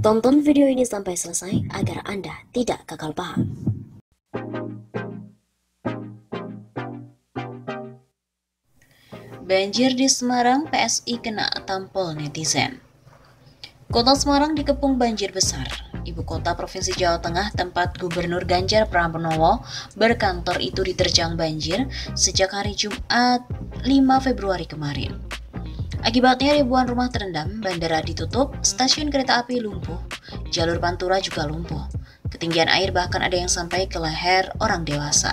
Tonton video ini sampai selesai agar Anda tidak gagal paham. Banjir di Semarang, PSI kena tampol netizen. Kota Semarang dikepung banjir besar. Ibu kota Provinsi Jawa Tengah tempat Gubernur Ganjar Pranowo berkantor itu diterjang banjir sejak hari Jumat 5 Februari kemarin. Akibatnya ribuan rumah terendam, bandara ditutup, stasiun kereta api lumpuh, jalur pantura juga lumpuh. Ketinggian air bahkan ada yang sampai ke leher orang dewasa.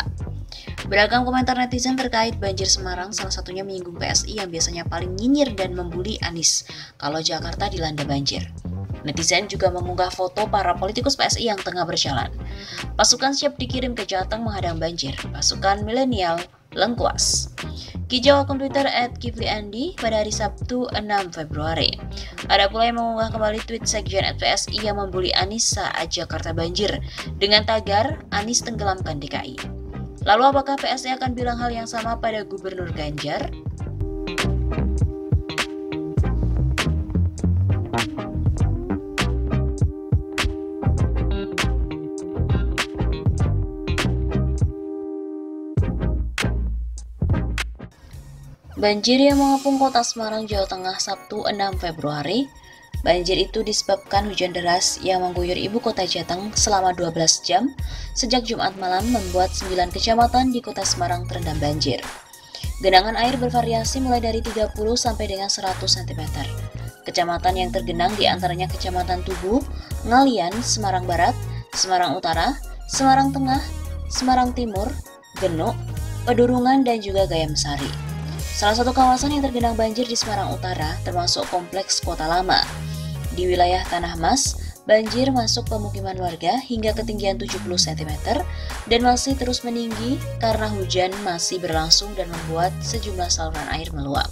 Beragam komentar netizen terkait banjir Semarang, salah satunya menyinggung PSI yang biasanya paling nyinyir dan membuli Anies kalau Jakarta dilanda banjir. Netizen juga mengunggah foto para politikus PSI yang tengah berjalan. Pasukan siap dikirim ke Jateng menghadang banjir. Pasukan milenial lengkuas. Kijau akun Twitter @kifliandi pada hari Sabtu 6 Februari. Ada pula yang mengunggah kembali tweet sekjen PSI yang membuli Anies saat Jakarta banjir dengan tagar Anies tenggelamkan DKI. Lalu apakah PSI akan bilang hal yang sama pada Gubernur Ganjar? Banjir yang mengepung kota Semarang, Jawa Tengah Sabtu 6 Februari. Banjir itu disebabkan hujan deras yang mengguyur ibu kota Jateng selama 12 jam sejak Jumat malam membuat 9 kecamatan di kota Semarang terendam banjir. Genangan air bervariasi mulai dari 30 sampai dengan 100 cm. Kecamatan yang tergenang diantaranya Kecamatan Tugu, Ngalian, Semarang Barat, Semarang Utara, Semarang Tengah, Semarang Timur, Genuk, Pedurungan, dan juga Gayam Sari. Salah satu kawasan yang tergenang banjir di Semarang Utara termasuk Kompleks Kota Lama. Di wilayah Tanah Mas, banjir masuk pemukiman warga hingga ketinggian 70 cm dan masih terus meninggi karena hujan masih berlangsung dan membuat sejumlah saluran air meluap.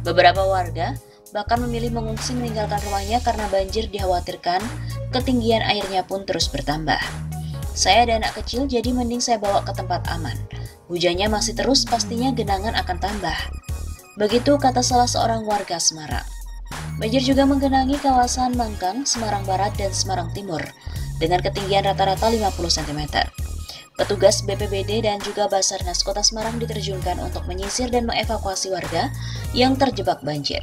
Beberapa warga bahkan memilih mengungsi meninggalkan rumahnya karena banjir dikhawatirkan ketinggian airnya pun terus bertambah. Saya ada anak kecil, jadi mending saya bawa ke tempat aman. Hujannya masih terus, pastinya genangan akan tambah. Begitu kata salah seorang warga Semarang. Banjir juga menggenangi kawasan Mangkang, Semarang Barat, dan Semarang Timur dengan ketinggian rata-rata 50 cm. Petugas BPBD dan juga Basarnas Kota Semarang diterjunkan untuk menyisir dan mengevakuasi warga yang terjebak banjir.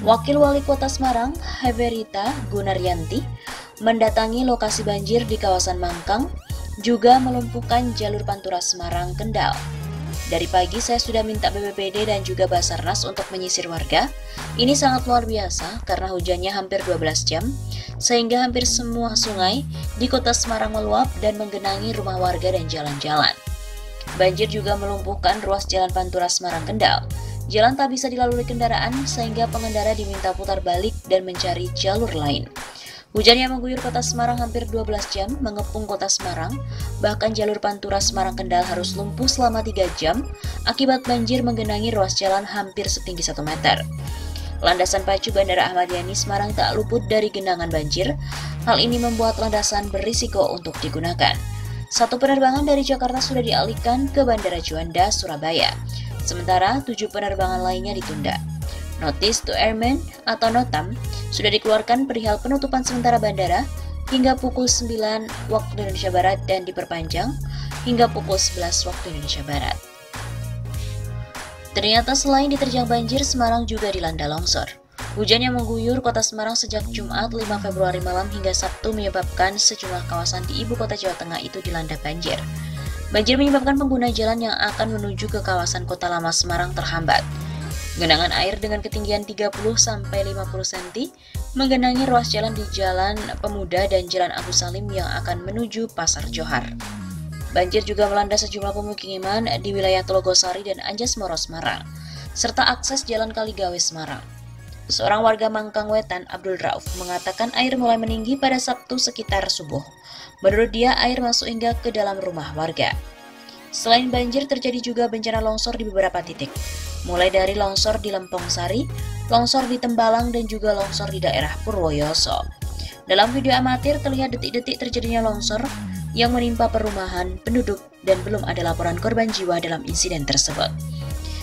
Wakil Wali Kota Semarang, Heverita Gunaryanti, mendatangi lokasi banjir di kawasan Mangkang, juga melumpuhkan jalur Pantura Semarang Kendal. Dari pagi saya sudah minta BPBD dan juga Basarnas untuk menyisir warga. Ini sangat luar biasa karena hujannya hampir 12 jam, sehingga hampir semua sungai di kota Semarang meluap dan menggenangi rumah warga dan jalan-jalan. Banjir juga melumpuhkan ruas jalan Pantura Semarang Kendal. Jalan tak bisa dilalui kendaraan sehingga pengendara diminta putar balik dan mencari jalur lain. Hujan yang mengguyur kota Semarang hampir 12 jam mengepung kota Semarang, bahkan jalur Pantura Semarang Kendal harus lumpuh selama 3 jam akibat banjir menggenangi ruas jalan hampir setinggi 1 meter. Landasan pacu Bandara Ahmad Yani Semarang tak luput dari genangan banjir. Hal ini membuat landasan berisiko untuk digunakan. 1 penerbangan dari Jakarta sudah dialihkan ke Bandara Juanda, Surabaya, sementara 7 penerbangan lainnya ditunda. Notice to Airmen atau NOTAM sudah dikeluarkan perihal penutupan sementara bandara hingga pukul 9 waktu Indonesia Barat dan diperpanjang hingga pukul 11 waktu Indonesia Barat. Ternyata selain diterjang banjir, Semarang juga dilanda longsor. Hujan yang mengguyur kota Semarang sejak Jumat 5 Februari malam hingga Sabtu menyebabkan sejumlah kawasan di ibu kota Jawa Tengah itu dilanda banjir. Banjir menyebabkan pengguna jalan yang akan menuju ke kawasan Kota Lama Semarang terhambat. Genangan air dengan ketinggian 30-50 cm menggenangi ruas jalan di Jalan Pemuda dan Jalan Agus Salim yang akan menuju Pasar Johar. Banjir juga melanda sejumlah pemukiman di wilayah Telogosari dan Anjasmoro Semarang, serta akses Jalan Kaligawe Semarang. Seorang warga Mangkang Wetan, Abdul Rauf, mengatakan air mulai meninggi pada Sabtu sekitar subuh. Menurut dia, air masuk hingga ke dalam rumah warga. Selain banjir, terjadi juga bencana longsor di beberapa titik, mulai dari longsor di Lempong Sari, longsor di Tembalang, dan juga longsor di daerah Purwoyoso. Dalam video amatir terlihat detik-detik terjadinya longsor yang menimpa perumahan penduduk dan belum ada laporan korban jiwa dalam insiden tersebut.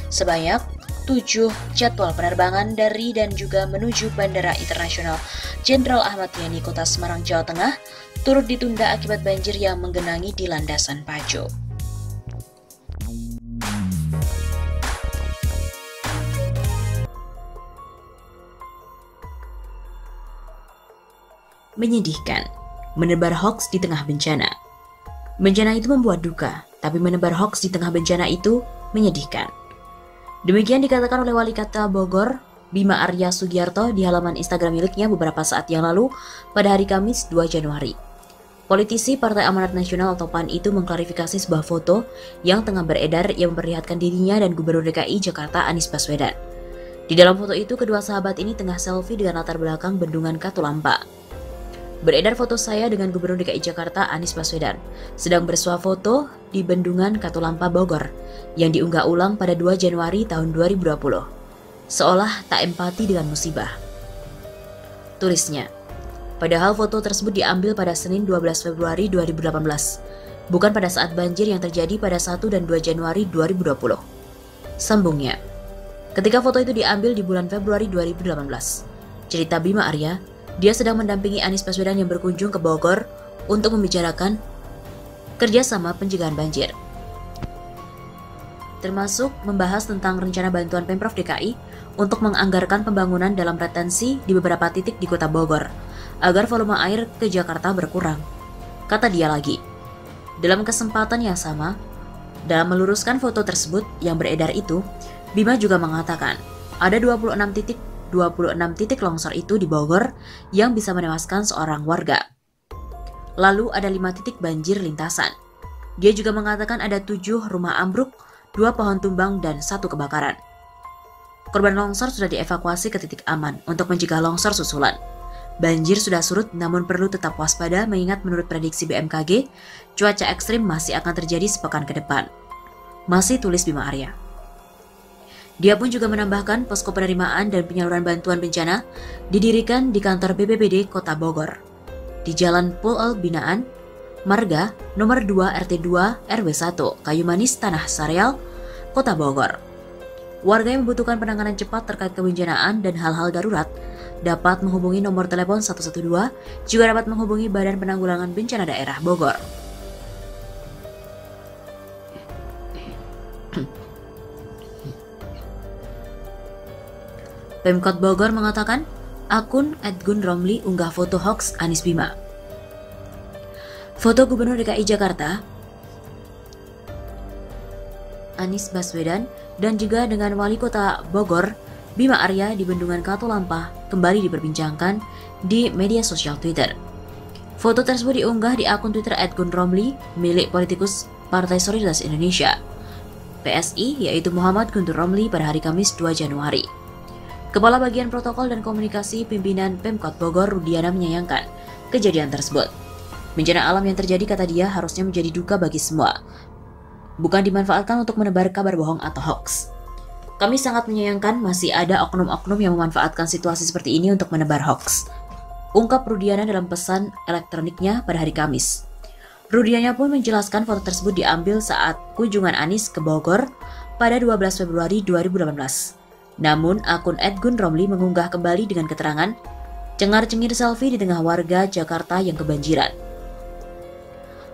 Sebanyak 7 jadwal penerbangan dari dan juga menuju Bandara Internasional Jenderal Ahmad Yani Kota Semarang, Jawa Tengah turut ditunda akibat banjir yang menggenangi di landasan Pajo. Menyedihkan, menebar hoaks di tengah bencana. Bencana itu membuat duka, tapi menebar hoaks di tengah bencana itu menyedihkan. Demikian dikatakan oleh Wali Kota Bogor, Bima Arya Sugiarto di halaman Instagram miliknya beberapa saat yang lalu pada hari Kamis 2 Januari. Politisi Partai Amanat Nasional atau PAN itu mengklarifikasi sebuah foto yang tengah beredar yang memperlihatkan dirinya dan Gubernur DKI Jakarta Anies Baswedan. Di dalam foto itu, kedua sahabat ini tengah selfie dengan latar belakang Bendungan Katulampa. Beredar foto saya dengan Gubernur DKI Jakarta Anies Baswedan sedang bersuah foto di Bendungan Katulampa Bogor yang diunggah ulang pada 2 Januari tahun 2020. Seolah tak empati dengan musibah. Tulisnya, padahal foto tersebut diambil pada Senin 12 Februari 2018, bukan pada saat banjir yang terjadi pada 1 dan 2 Januari 2020. Sambungnya, ketika foto itu diambil di bulan Februari 2018, cerita Bima Arya, dia sedang mendampingi Anies Baswedan yang berkunjung ke Bogor untuk membicarakan kerjasama pencegahan banjir. Termasuk membahas tentang rencana bantuan Pemprov DKI untuk menganggarkan pembangunan dalam retensi di beberapa titik di kota Bogor, agar volume air ke Jakarta berkurang. Kata dia lagi, dalam kesempatan yang sama, dalam meluruskan foto tersebut yang beredar itu, Bima juga mengatakan ada 26 titik longsor itu di Bogor yang bisa menewaskan seorang warga. Lalu ada 5 titik banjir lintasan. Dia juga mengatakan ada 7 rumah ambruk, 2 pohon tumbang, dan 1 kebakaran. Korban longsor sudah dievakuasi ke titik aman untuk mencegah longsor susulan. Banjir sudah surut namun perlu tetap waspada mengingat menurut prediksi BMKG, cuaca ekstrim masih akan terjadi sepekan ke depan. Masih tulis Bima Arya. Dia pun juga menambahkan posko penerimaan dan penyaluran bantuan bencana didirikan di kantor BPBD Kota Bogor, di Jalan Pul Binaan, Marga, nomor 2 RT 2 RW 1, Kayu Manis, Tanah Sareal, Kota Bogor. Warga yang membutuhkan penanganan cepat terkait kebencanaan dan hal-hal darurat dapat menghubungi nomor telepon 112, juga dapat menghubungi Badan Penanggulangan Bencana Daerah Bogor. Pemkot Bogor mengatakan, akun @gunromli unggah foto hoax Anies Bima. Foto Gubernur DKI Jakarta, Anies Baswedan, dan juga dengan Wali Kota Bogor, Bima Arya di Bendungan Katulampa kembali diperbincangkan di media sosial Twitter. Foto tersebut diunggah di akun Twitter @gunromli milik politikus Partai Solidaritas Indonesia, PSI, yaitu Muhammad Guntur Romli pada hari Kamis 2 Januari. Kepala Bagian Protokol dan Komunikasi Pimpinan Pemkot Bogor, Rudiana, menyayangkan kejadian tersebut. Bencana alam yang terjadi, kata dia, harusnya menjadi duka bagi semua, bukan dimanfaatkan untuk menebar kabar bohong atau hoax. Kami sangat menyayangkan masih ada oknum-oknum yang memanfaatkan situasi seperti ini untuk menebar hoax, ungkap Rudiana dalam pesan elektroniknya pada hari Kamis. Rudiana pun menjelaskan foto tersebut diambil saat kunjungan Anies ke Bogor pada 12 Februari 2018. Namun, akun @gunromli mengunggah kembali dengan keterangan cengar-cengir selfie di tengah warga Jakarta yang kebanjiran.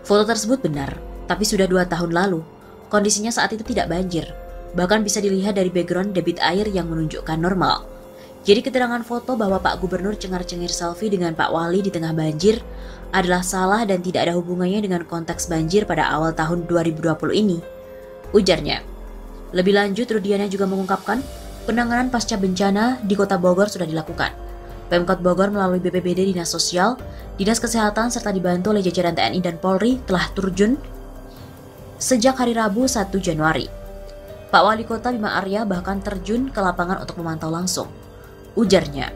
Foto tersebut benar, tapi sudah 2 tahun lalu. Kondisinya saat itu tidak banjir. Bahkan bisa dilihat dari background debit air yang menunjukkan normal. Jadi keterangan foto bahwa Pak Gubernur cengar-cengir selfie dengan Pak Wali di tengah banjir adalah salah dan tidak ada hubungannya dengan konteks banjir pada awal tahun 2020 ini, ujarnya. Lebih lanjut, Rudiana juga mengungkapkan penanganan pasca bencana di Kota Bogor sudah dilakukan. Pemkot Bogor melalui BPBD, Dinas Sosial, Dinas Kesehatan, serta dibantu oleh jajaran TNI dan Polri telah terjun sejak hari Rabu 1 Januari. Pak Wali Kota Bima Arya bahkan terjun ke lapangan untuk memantau langsung. Ujarnya,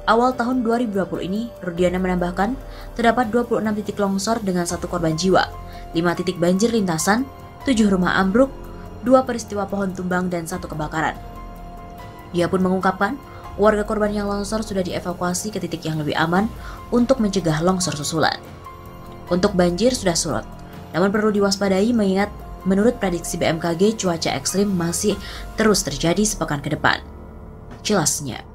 awal tahun 2020 ini, Rudiana menambahkan, terdapat 26 titik longsor dengan 1 korban jiwa, 5 titik banjir lintasan, 7 rumah ambruk, 2 peristiwa pohon tumbang, dan 1 kebakaran. Dia pun mengungkapkan, warga korban yang longsor sudah dievakuasi ke titik yang lebih aman untuk mencegah longsor susulan. Untuk banjir sudah surut, namun perlu diwaspadai mengingat menurut prediksi BMKG, cuaca ekstrim masih terus terjadi sepekan ke depan. Jelasnya.